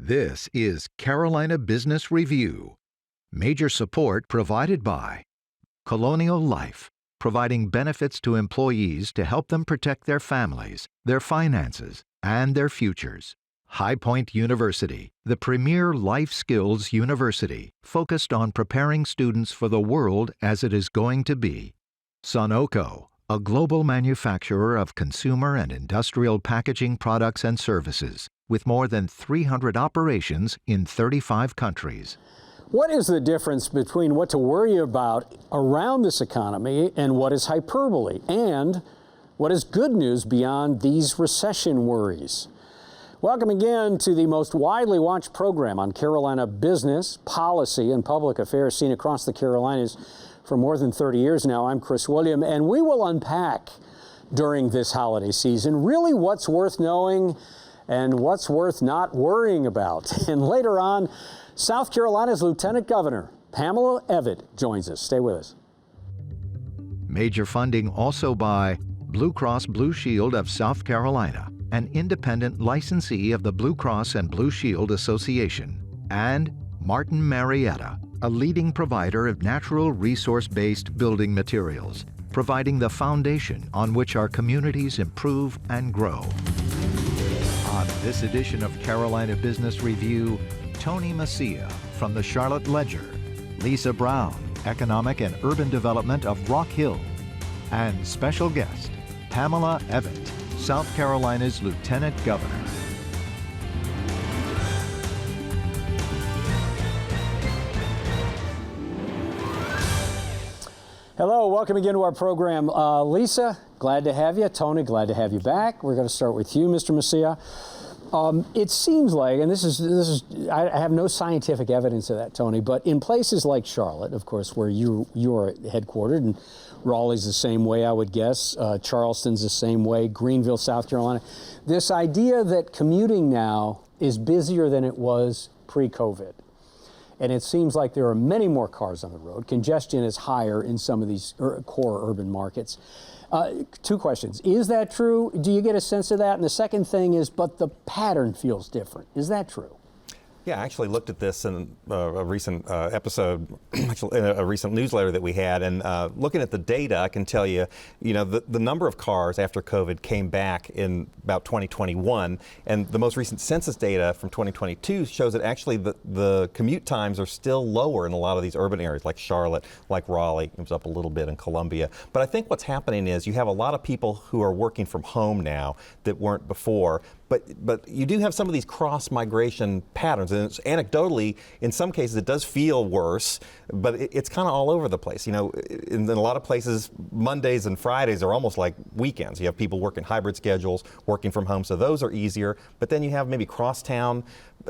This is Carolina Business Review. Major support provided by Colonial Life, providing benefits to employees to help them protect their families, their finances, and their futures. High Point University, the premier life skills university focused on preparing students for the world as it is going to be. Sunoco, a global manufacturer of consumer and industrial packaging products and services, with more than 300 operations in 35 countries. What is the difference between what to worry about around this economy and what is hyperbole? And what is good news beyond these recession worries? Welcome again to the most widely watched program on Carolina business, policy, and public affairs seen across the Carolinas for more than 30 years now. I'm Chris William, and we will unpack during this holiday season really what's worth knowing and what's worth not worrying about. And later on, South Carolina's Lieutenant Governor, Pamela Evette, joins us. Stay with us. Major funding also by Blue Cross Blue Shield of South Carolina, an independent licensee of the Blue Cross and Blue Shield Association, and Martin Marietta, a leading provider of natural resource-based building materials, providing the foundation on which our communities improve and grow. On this edition of Carolina Business Review, Tony Mecia from the Charlotte Ledger, Lisa Brown, Economic and Urban Development of Rock Hill, and special guest, Pamela Evette, South Carolina's Lieutenant Governor. Hello, welcome again to our program. Lisa, glad to have you. Tony, glad to have you back. We're going to start with you, Mr. Mecia. It seems like, and this is, I have no scientific evidence of that, Tony, but in places like Charlotte, of course, where you are headquartered, and Raleigh's the same way, I would guess, Charleston's the same way, Greenville, South Carolina, this idea that commuting now is busier than it was pre-COVID. And it seems like there are many more cars on the road. Congestion is higher in some of these core urban markets. Two questions. Is that true? Do you get a sense of that? And the second thing is, but the pattern feels different. Is that true? Yeah, I actually looked at this in a recent episode, actually in a recent newsletter that we had, and looking at the data, I can tell you, the number of cars after COVID came back in about 2021, and the most recent census data from 2022 shows that actually the commute times are still lower in a lot of these urban areas, like Charlotte, like Raleigh. It was up a little bit in Columbia. But I think what's happening is you have a lot of people who are working from home now that weren't before. But you do have some of these cross-migration patterns, and it's anecdotally, in some cases, it does feel worse, but it's kind of all over the place. In a lot of places, Mondays and Fridays are almost like weekends. You have people working hybrid schedules, working from home, so those are easier. But then you have maybe cross-town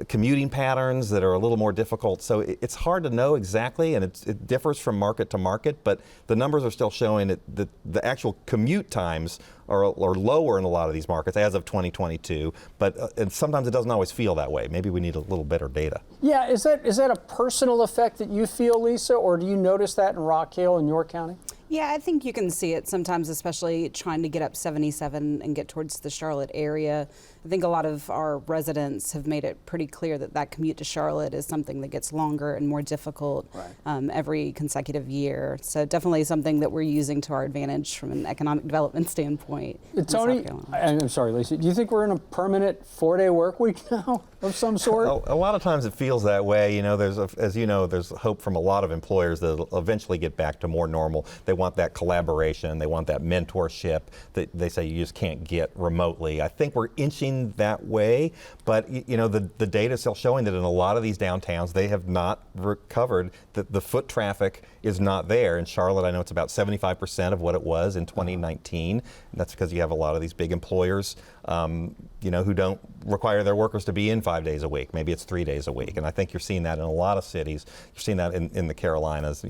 commuting patterns that are a little more difficult. So it's hard to know exactly, and it differs from market to market, but the numbers are still showing that the actual commute times are lower in a lot of these markets as of 2022, but and sometimes it doesn't always feel that way. Maybe we need a little better data. Yeah, is that a personal effect that you feel, Lisa, or do you notice that in Rock Hill in York County? Yeah, I think you can see it sometimes, especially trying to get up 77 and get towards the Charlotte area. I think a lot of our residents have made it pretty clear that commute to Charlotte is something that gets longer and more difficult every consecutive year. So definitely something that we're using to our advantage from an economic development standpoint. Tony, I'm sorry, Lisa, do you think we're in a permanent 4-day work week now of some sort? A lot of times it feels that way. There's hope from a lot of employers that it'll eventually get back to more normal. They want that collaboration, they want that mentorship that they say you just can't get remotely. I think we're inching that way, but the data is still showing that in a lot of these downtowns they have not recovered. The foot traffic is not there. In Charlotte, I know it's about 75% of what it was in 2019. And that's because you have a lot of these big employers who don't require their workers to be in 5 days a week. Maybe it's 3 days a week. And I think you're seeing that in a lot of cities. You're seeing that in the Carolinas.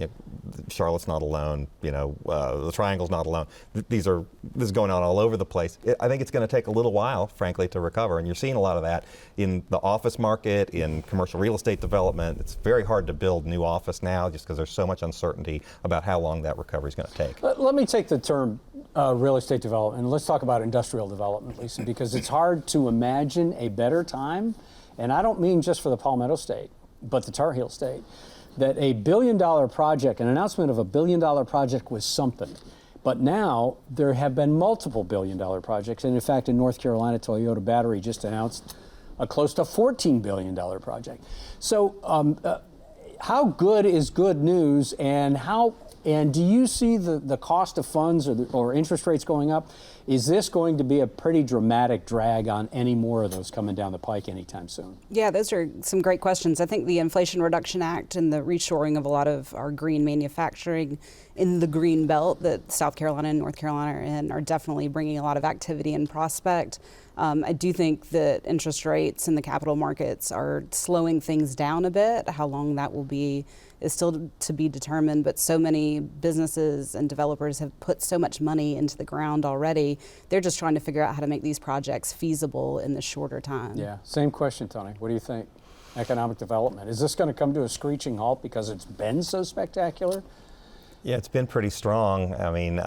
Charlotte's not alone. The Triangle's not alone. This is going on all over the place. I think it's going to take a little while, frankly, to recover. And you're seeing a lot of that in the office market, in commercial real estate development. It's very hard to build new office now just because there's so much uncertainty about how long that recovery is going to take. Let me take the term real estate development, and let's talk about industrial development, Lisa, because it's hard to imagine a better time and I don't mean just for the Palmetto State, but the Tar Heel State, that a $1 billion project, an announcement of a $1 billion project was something. But now there have been multiple $1 billion projects. And in fact, in North Carolina, Toyota Battery just announced a close to $14 billion project. So how good is good news, and do you see the cost of funds or interest rates going up? Is this going to be a pretty dramatic drag on any more of those coming down the pike anytime soon? Yeah, those are some great questions. I think the Inflation Reduction Act and the reshoring of a lot of our green manufacturing in the green belt that South Carolina and North Carolina are in are definitely bringing a lot of activity and prospect. I do think that interest rates in the capital markets are slowing things down a bit. How long that will be is still to be determined, but so many businesses and developers have put so much money into the ground already. They're just trying to figure out how to make these projects feasible in the shorter time. Yeah, same question, Tony. What do you think? Economic development. Is this going to come to a screeching halt because it's been so spectacular? Yeah, it's been pretty strong. I mean,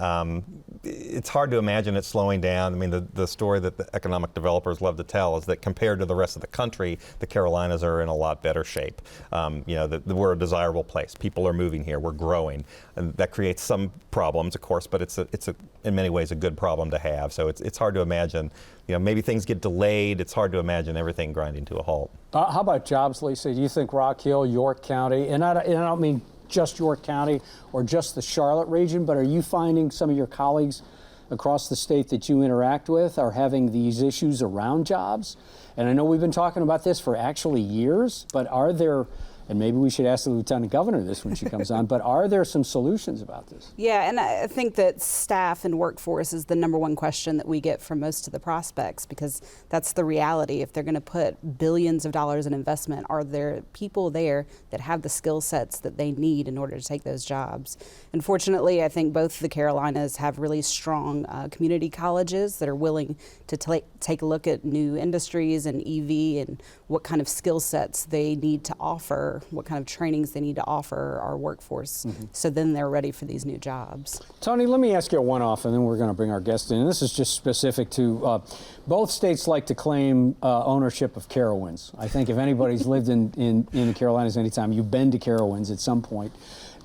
it's hard to imagine it slowing down. I mean, the story that the economic developers love to tell is that compared to the rest of the country, the Carolinas are in a lot better shape. We're a desirable place. People are moving here. We're growing, and that creates some problems, of course. But it's in many ways a good problem to have. So it's hard to imagine. Maybe things get delayed. It's hard to imagine everything grinding to a halt. How about jobs, Lisa? Do you think Rock Hill, York County, and I don't mean just York County or just the Charlotte region, but are you finding some of your colleagues across the state that you interact with are having these issues around jobs? And I know we've been talking about this for actually years, but are there, and maybe we should ask the Lieutenant Governor this when she comes on, but are there some solutions about this? Yeah, and I think that staff and workforce is the number one question that we get from most of the prospects, because that's the reality. If they're going to put billions of dollars in investment, are there people there that have the skill sets that they need in order to take those jobs? Unfortunately, I think both the Carolinas have really strong community colleges that are willing to take a look at new industries and EV and what kind of skill sets they need to offer, what kind of trainings they need to offer our workforce, so then they're ready for these new jobs. Tony, let me ask you a one-off, and then we're going to bring our guest in. This is just specific to both states like to claim ownership of Carowinds. I think if anybody's lived in the Carolinas anytime, you've been to Carowinds at some point,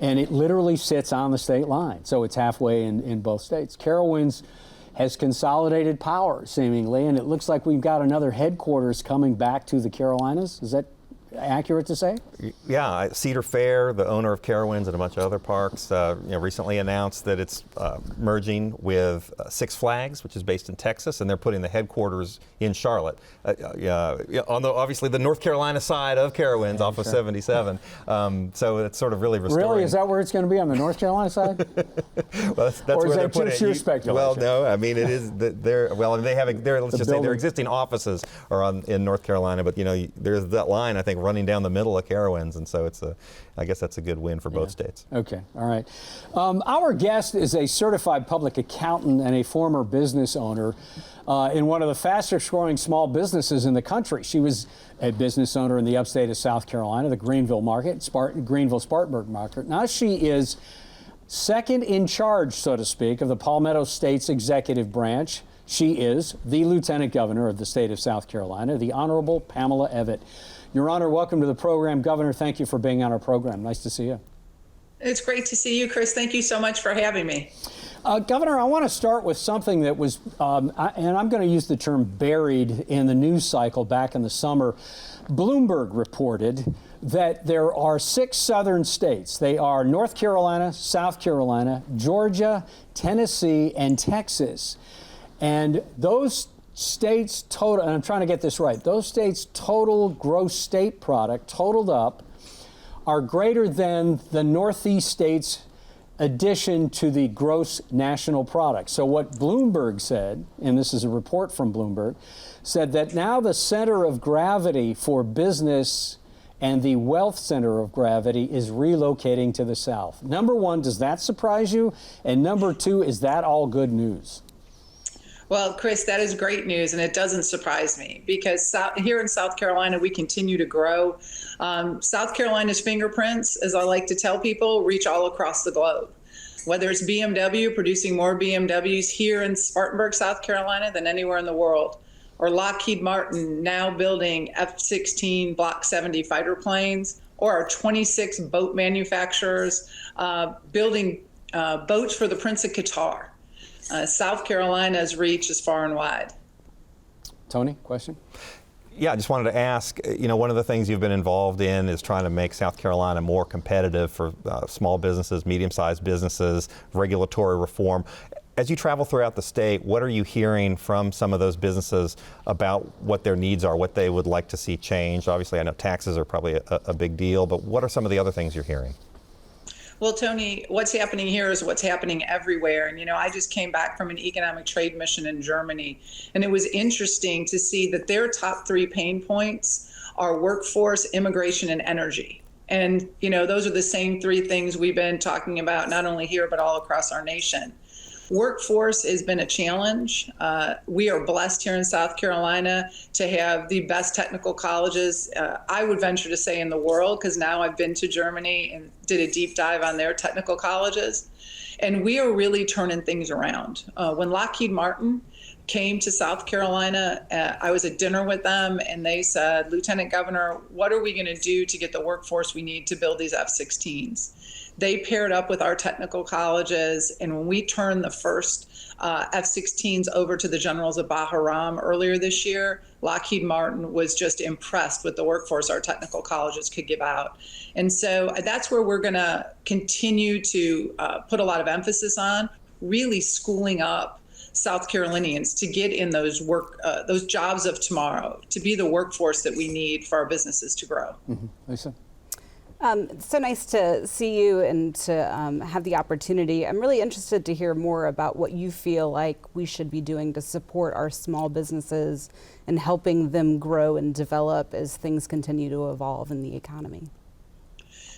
and it literally sits on the state line, so it's halfway in both states. Carowinds has consolidated power, seemingly, and it looks like we've got another headquarters coming back to the Carolinas. Is that accurate to say? Yeah, Cedar Fair, the owner of Carowinds and a bunch of other parks, recently announced that it's merging with Six Flags, which is based in Texas, and they're putting the headquarters in Charlotte, on obviously the North Carolina side of Carowinds, off of 77. So it's sort of really restoring. Really, is that where it's going to be, on the North Carolina side? Well, that's or where is they're that putting just it. your speculation? Well, no, I mean it is. Let's just say their existing offices are in North Carolina, but there's that line, I think, running down the middle of Carowinds, and so I guess that's a good win for both states. Okay, all right. Our guest is a certified public accountant and a former business owner in one of the fastest growing small businesses in the country. She was a business owner in the upstate of South Carolina, the Greenville market, Greenville-Spartanburg market. Now she is second in charge, so to speak, of the Palmetto State's executive branch. She is the Lieutenant Governor of the state of South Carolina, the Honorable Pamela Evette. Your Honor, welcome to the program. Governor, thank you for being on our program. Nice to see you. It's great to see you, Chris. Thank you so much for having me. Governor, I want to start with something that was, and I'm going to use the term buried in the news cycle back in the summer. Bloomberg reported that there are 6 southern states. They are North Carolina, South Carolina, Georgia, Tennessee, and Texas. And those states total, and I'm trying to get this right, those states' total gross state product totaled up are greater than the Northeast states' addition to the gross national product. So what Bloomberg said, and this is a report from Bloomberg, said that now the center of gravity for business and the wealth center of gravity is relocating to the South. Number one, does that surprise you? And number two, is that all good news? Well, Chris, that is great news, and it doesn't surprise me because here in South Carolina, we continue to grow. South Carolina's fingerprints, as I like to tell people, reach all across the globe. Whether it's BMW producing more BMWs here in Spartanburg, South Carolina than anywhere in the world, or Lockheed Martin now building F-16 Block 70 fighter planes, or our 26 boat manufacturers building boats for the Prince of Qatar. South Carolina's reach is far and wide. Tony, question? Yeah, I just wanted to ask, one of the things you've been involved in is trying to make South Carolina more competitive for small businesses, medium-sized businesses, regulatory reform. As you travel throughout the state, what are you hearing from some of those businesses about what their needs are, what they would like to see changed? Obviously, I know taxes are probably a big deal, but what are some of the other things you're hearing? Well, Tony, what's happening here is what's happening everywhere. And, I just came back from an economic trade mission in Germany, and it was interesting to see that their top 3 pain points are workforce, immigration, and energy. And, those are the same 3 things we've been talking about, not only here, but all across our nation. Workforce has been a challenge. We are blessed here in South Carolina to have the best technical colleges, I would venture to say, in the world, because now I've been to Germany and did a deep dive on their technical colleges. And we are really turning things around. When Lockheed Martin came to South Carolina, I was at dinner with them, and they said, Lieutenant Governor, what are we going to do to get the workforce we need to build these F-16s? They paired up with our technical colleges, and when we turned the first F-16s over to the generals of Bahram earlier this year, Lockheed Martin was just impressed with the workforce our technical colleges could give out. And so that's where we're going to continue to put a lot of emphasis on, really schooling up South Carolinians to get in those jobs of tomorrow, to be the workforce that we need for our businesses to grow. Mm-hmm. Lisa? It's so nice to see you and to have the opportunity. I'm really interested to hear more about what you feel like we should be doing to support our small businesses and helping them grow and develop as things continue to evolve in the economy.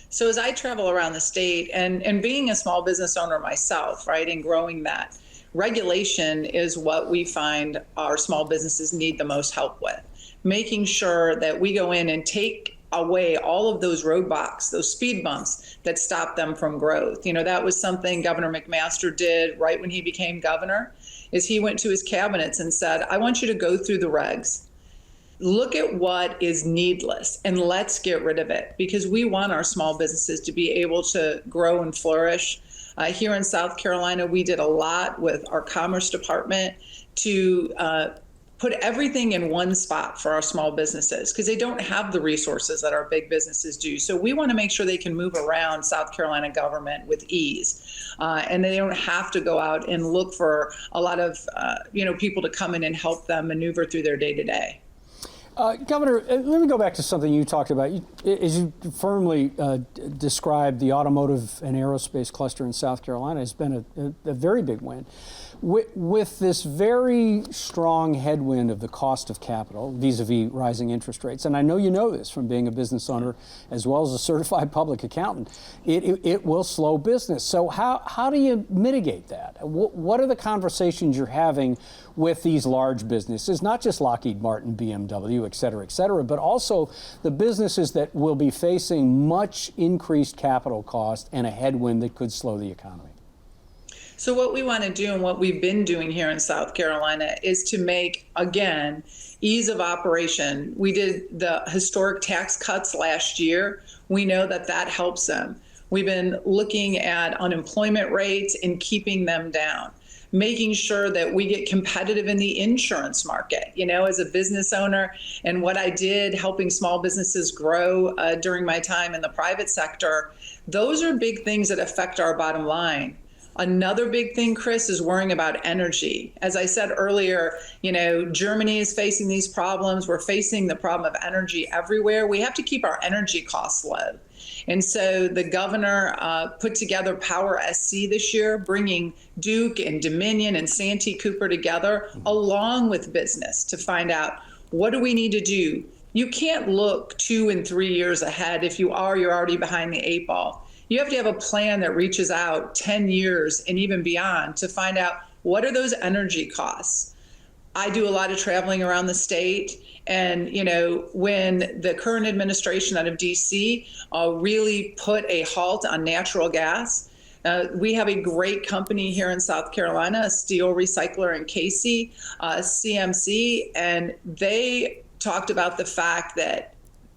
So as I travel around the state and being a small business owner myself, right, and growing that, regulation is what we find our small businesses need the most help with. Making sure that we go in and take away all of those roadblocks, those speed bumps that stop them from growth. That was something Governor McMaster did right when he became governor, is he went to his cabinets and said, I want you to go through the regs, look at what is needless, and let's get rid of it, because we want our small businesses to be able to grow and flourish. Here in South Carolina, we did a lot with our Commerce Department to put everything in one spot for our small businesses, because they don't have the resources that our big businesses do. So we want to make sure they can move around South Carolina government with ease, and they don't have to go out and look for a lot of people to come in and help them maneuver through their day-to-day. Governor, let me go back to something you talked about. As you firmly described, the automotive and aerospace cluster in South Carolina has been a very big win. With this very strong headwind of the cost of capital vis-a-vis rising interest rates, and I know you know this from being a business owner as well as a certified public accountant, it will slow business. So how do you mitigate that? What are the conversations you're having with these large businesses, not just Lockheed Martin, BMW, et cetera, but also the businesses that will be facing much increased capital cost and a headwind that could slow the economy? So what we want to do, and what we've been doing here in South Carolina, is to make, again, ease of operation. We did the historic tax cuts last year. We know that helps them. We've been looking at unemployment rates and keeping them down, making sure that we get competitive in the insurance market. As a business owner, and what I did helping small businesses grow during my time in the private sector, those are big things that affect our bottom line. Another big thing, Chris, is worrying about energy. As I said earlier, Germany is facing these problems. We're facing the problem of energy everywhere. We have to keep our energy costs low. And so the governor put together Power SC this year, bringing Duke and Dominion and Santee Cooper together along with business to find out, what do we need to do? You can't look 2 and 3 years ahead. If you're already behind the 8 ball. You have to have a plan that reaches out 10 years and even beyond to find out, what are those energy costs? I do a lot of traveling around the state, and when the current administration out of DC really put a halt on natural gas, We have a great company here in South Carolina, a steel recycler in Casey, CMC, and they talked about the fact that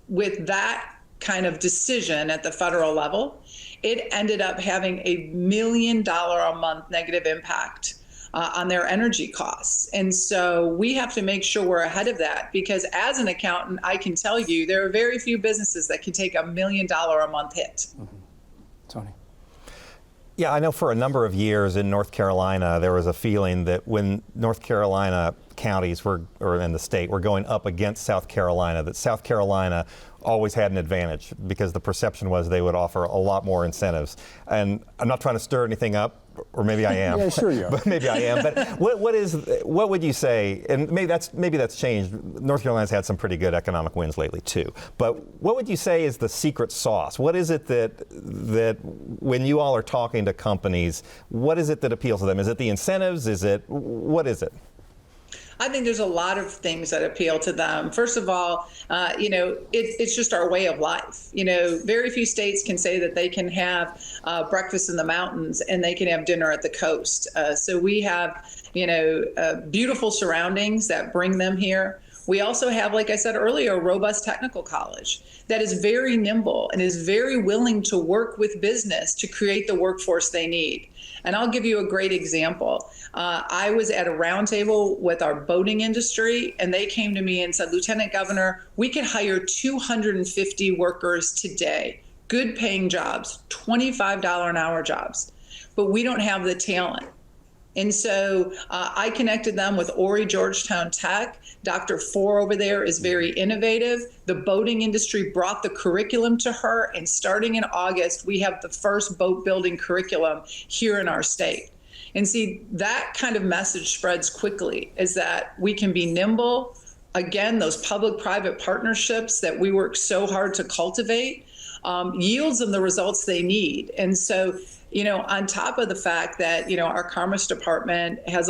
with that kind of decision at the federal level, it ended up having $1 million a month negative impact on their energy costs. And so we have to make sure we're ahead of that, because as an accountant, I can tell you there are very few businesses that can take $1 million a month hit. Mm-hmm. Tony. Yeah, I know for a number of years in North Carolina, there was a feeling that when North Carolina counties or in the state were going up against South Carolina, that South Carolina always had an advantage because the perception was they would offer a lot more incentives. And I'm not trying to stir anything up, or maybe I am. Yeah, sure you are. But maybe I am. But what would you say? And maybe that's changed. North Carolina's had some pretty good economic wins lately too. But what would you say is the secret sauce? What is it that when you all are talking to companies, what is it that appeals to them? Is it the incentives? What is it? I think there's a lot of things that appeal to them. First of all, it's just our way of life. Very few states can say that they can have breakfast in the mountains and they can have dinner at the coast. So we have, beautiful surroundings that bring them here. We also have, like I said earlier, a robust technical college that is very nimble and is very willing to work with business to create the workforce they need. And I'll give you a great example. I was at a roundtable with our boating industry, and they came to me and said, Lieutenant Governor, we could hire 250 workers today, good paying jobs, $25 an hour jobs, but we don't have the talent. And so I connected them with Ori Georgetown Tech. Dr. Four over there is very innovative. The boating industry brought the curriculum to her, and starting in August, we have the first boat building curriculum here in our state. And see, that kind of message spreads quickly, is that we can be nimble. Again, those public-private partnerships that we work so hard to cultivate yields them the results they need. And so, on top of the fact that, our Commerce Department have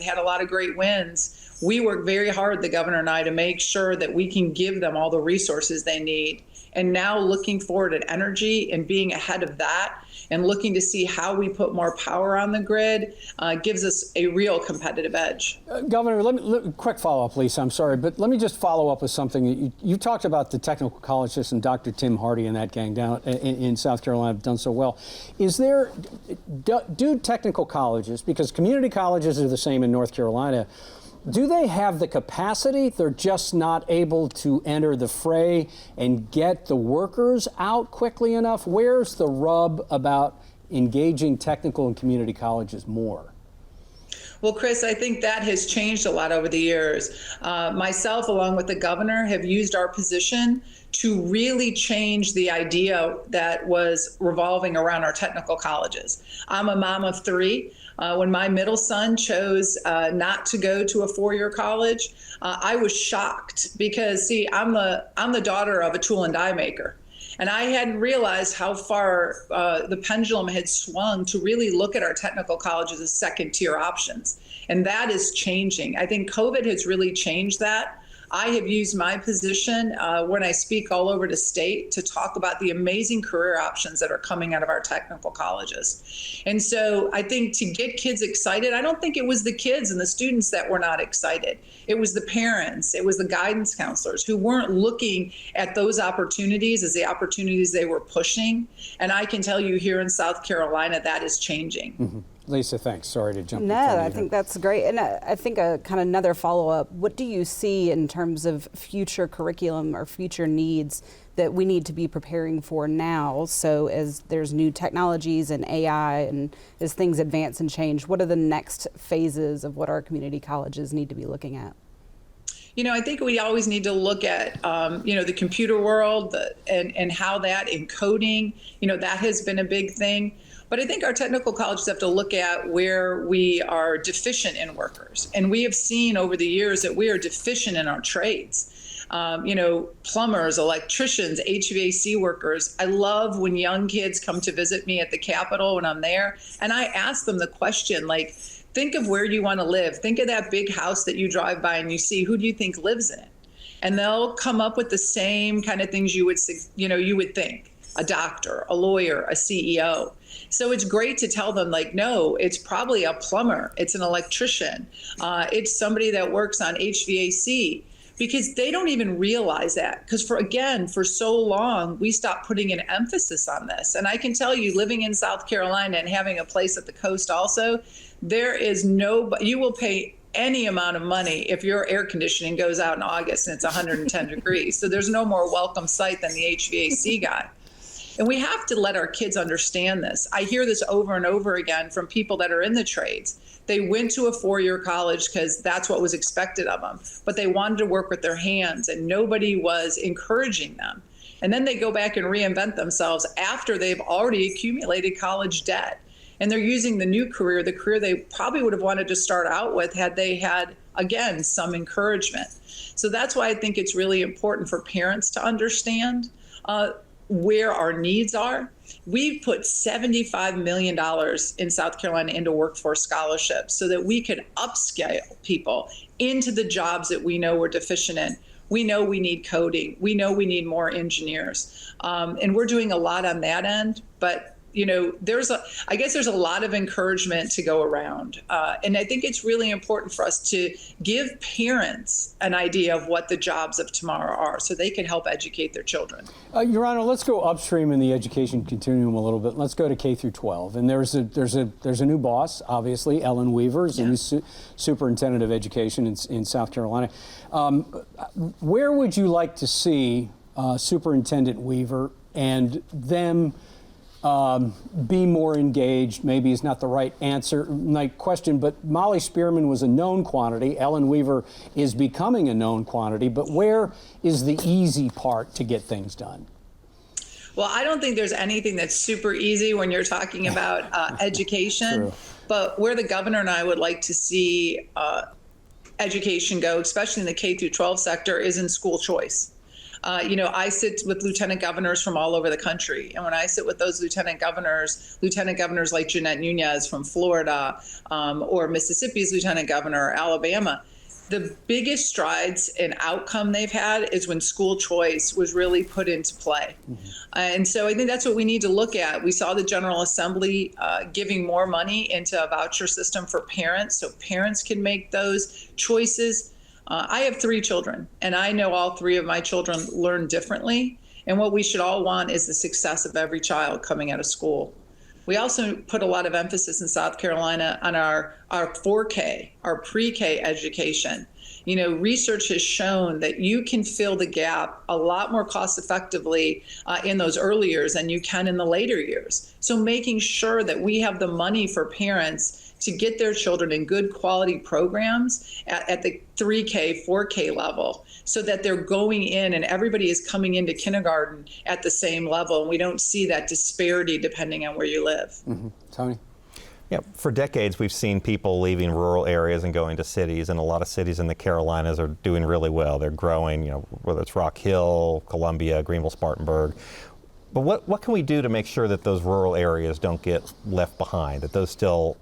had a lot of great wins, we work very hard, the governor and I, to make sure that we can give them all the resources they need. And now looking forward at energy and being ahead of that and looking to see how we put more power on the grid gives us a real competitive edge. Governor, quick follow-up, Lisa, I'm sorry, but let me just follow up with something. You talked about the technical colleges and Dr. Tim Hardy and that gang down in South Carolina have done so well. Do technical colleges, because community colleges are the same in North Carolina, do they have the capacity? They're just not able to enter the fray and get the workers out quickly enough? Where's the rub about engaging technical and community colleges more? Well, Chris, I think that has changed a lot over the years. Myself, along with the governor, have used our position to really change the idea that was revolving around our technical colleges. I'm a mom of three. When my middle son chose not to go to a four-year college, I was shocked because, see, I'm the daughter of a tool and die maker. And I hadn't realized how far the pendulum had swung to really look at our technical colleges as second-tier options. And that is changing. I think COVID has really changed that. I have used my position when I speak all over the state to talk about the amazing career options that are coming out of our technical colleges. And so I think to get kids excited, I don't think it was the kids and the students that were not excited. It was the parents, it was the guidance counselors who weren't looking at those opportunities as the opportunities they were pushing. And I can tell you here in South Carolina, that is changing. Mm-hmm. Lisa, thanks. Sorry to jump in. No, I think that's great. And I think a kind of another follow-up, what do you see in terms of future curriculum or future needs that we need to be preparing for now? So as there's new technologies and AI and as things advance and change, what are the next phases of what our community colleges need to be looking at? I think we always need to look at, the computer world and how that in coding, that has been a big thing. But I think our technical colleges have to look at where we are deficient in workers. And we have seen over the years that we are deficient in our trades. Plumbers, electricians, HVAC workers. I love when young kids come to visit me at the Capitol when I'm there, and I ask them the question, think of where you want to live. Think of that big house that you drive by and you see, who do you think lives in it? And they'll come up with the same kind of things you would think. a doctor, a lawyer, a CEO. So it's great to tell them, like, no, it's probably a plumber, it's an electrician, it's somebody that works on HVAC, because they don't even realize that. Because for so long, we stopped putting an emphasis on this. And I can tell you, living in South Carolina and having a place at the coast also, you will pay any amount of money if your air conditioning goes out in August and it's 110 degrees. So there's no more welcome sight than the HVAC guy. And we have to let our kids understand this. I hear this over and over again from people that are in the trades. They went to a 4-year college because that's what was expected of them, but they wanted to work with their hands and nobody was encouraging them. And then they go back and reinvent themselves after they've already accumulated college debt. And they're using the new career, the career they probably would have wanted to start out with had they had, again, some encouragement. So that's why I think it's really important for parents to understand where our needs are. We put $75 million in South Carolina into workforce scholarships so that we could upscale people into the jobs that we know we're deficient in. We know we need coding. We know we need more engineers. And we're doing a lot on that end, but I guess there's a lot of encouragement to go around. And I think it's really important for us to give parents an idea of what the jobs of tomorrow are so they can help educate their children. Your Honor, let's go upstream in the education continuum a little bit. Let's go to K through 12. And there's a new boss, obviously, Ellen Weaver is the new superintendent of education in South Carolina. Where would you like to see Superintendent Weaver and them be more engaged? Maybe is not the right answer, question, but Molly Spearman was a known quantity. Ellen Weaver is becoming a known quantity, but where is the easy part to get things done? Well, I don't think there's anything that's super easy when you're talking about education, True. But where the governor and I would like to see education go, especially in the K through 12 sector, is in school choice. I sit with lieutenant governors from all over the country. And when I sit with those lieutenant governors like Jeanette Nunez from Florida, or Mississippi's lieutenant governor, or Alabama, the biggest strides and outcome they've had is when school choice was really put into play. Mm-hmm. And so I think that's what we need to look at. We saw the General Assembly giving more money into a voucher system for parents so parents can make those choices. I have 3 children, and I know all 3 of my children learn differently. And what we should all want is the success of every child coming out of school. We also put a lot of emphasis in South Carolina on our 4K, our pre-K education. Research has shown that you can fill the gap a lot more cost effectively in those early years than you can in the later years. So making sure that we have the money for parents to get their children in good quality programs at the 3K, 4K level so that they're going in and everybody is coming into kindergarten at the same level. And we don't see that disparity depending on where you live. Mm-hmm. Tony? Yeah, for decades we've seen people leaving rural areas and going to cities, and a lot of cities in the Carolinas are doing really well. They're growing, whether it's Rock Hill, Columbia, Greenville, Spartanburg. But what can we do to make sure that those rural areas don't get left behind, that those still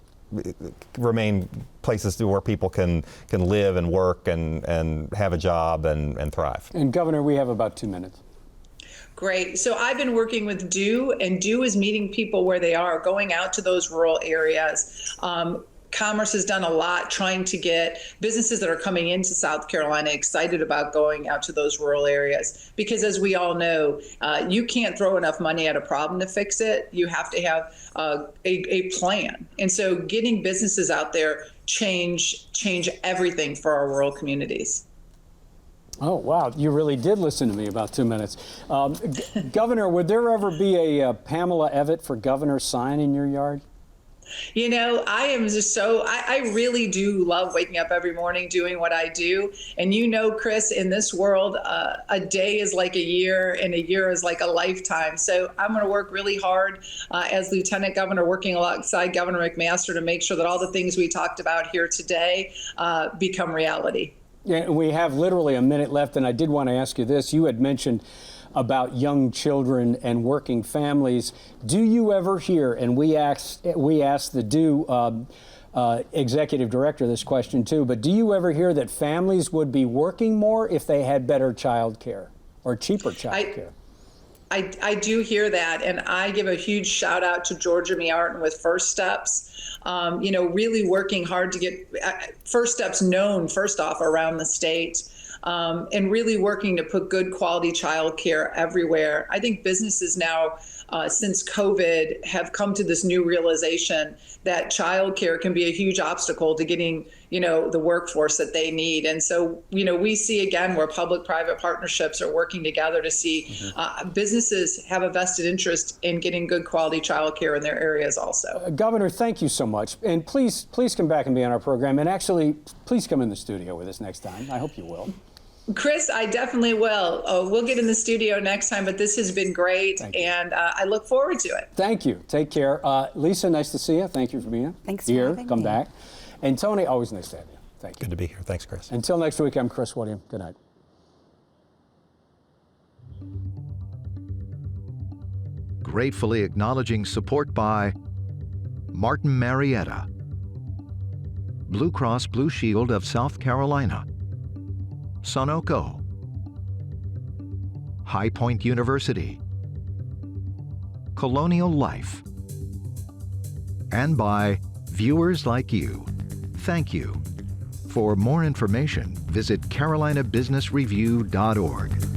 remain places where people can live and work and have a job and thrive? And Governor, we have about 2 minutes. Great. So I've been working with DO, and DO is meeting people where they are, going out to those rural areas. Commerce has done a lot trying to get businesses that are coming into South Carolina excited about going out to those rural areas. Because as we all know, you can't throw enough money at a problem to fix it. You have to have a plan. And so getting businesses out there change everything for our rural communities. Oh, wow. You really did listen to me about 2 minutes. Governor, would there ever be a Pamela Evette for governor sign in your yard? I am just I really do love waking up every morning doing what I do. And Chris, in this world, a day is like a year and a year is like a lifetime. So I'm going to work really hard as Lieutenant Governor, working alongside Governor McMaster to make sure that all the things we talked about here today become reality. Yeah, we have literally a minute left, and I did want to ask you this. You had mentioned about young children and working families. Do you ever hear, and we asked the DO executive director this question too, but do you ever hear that families would be working more if they had better child care or cheaper child care? I do hear that, and I give a huge shout out to Georgia Miartin with First Steps. Really working hard to get First Steps known, first off, around the state, and really working to put good quality childcare everywhere. I think businesses now, since COVID, have come to this new realization that childcare can be a huge obstacle to getting, the workforce that they need. And so, we see again where public-private partnerships are working together to see businesses have a vested interest in getting good quality childcare in their areas also. Governor, thank you so much. And please come back and be on our program. And actually, please come in the studio with us next time. I hope you will. Chris, I definitely will. We'll get in the studio next time, but this has been great, and I look forward to it. Thank you. Take care. Lisa, nice to see you. Thank you for being Thanks here. For having Come me. back. And Tony, always nice to have you. Thank you. Good to be here. Thanks, Chris. Until next week, I'm Chris William. Good night. Gratefully acknowledging support by Martin Marietta, Blue Cross Blue Shield of South Carolina, Sunoco, High Point University, Colonial Life, and by viewers like you. Thank you. For more information, visit carolinabusinessreview.org.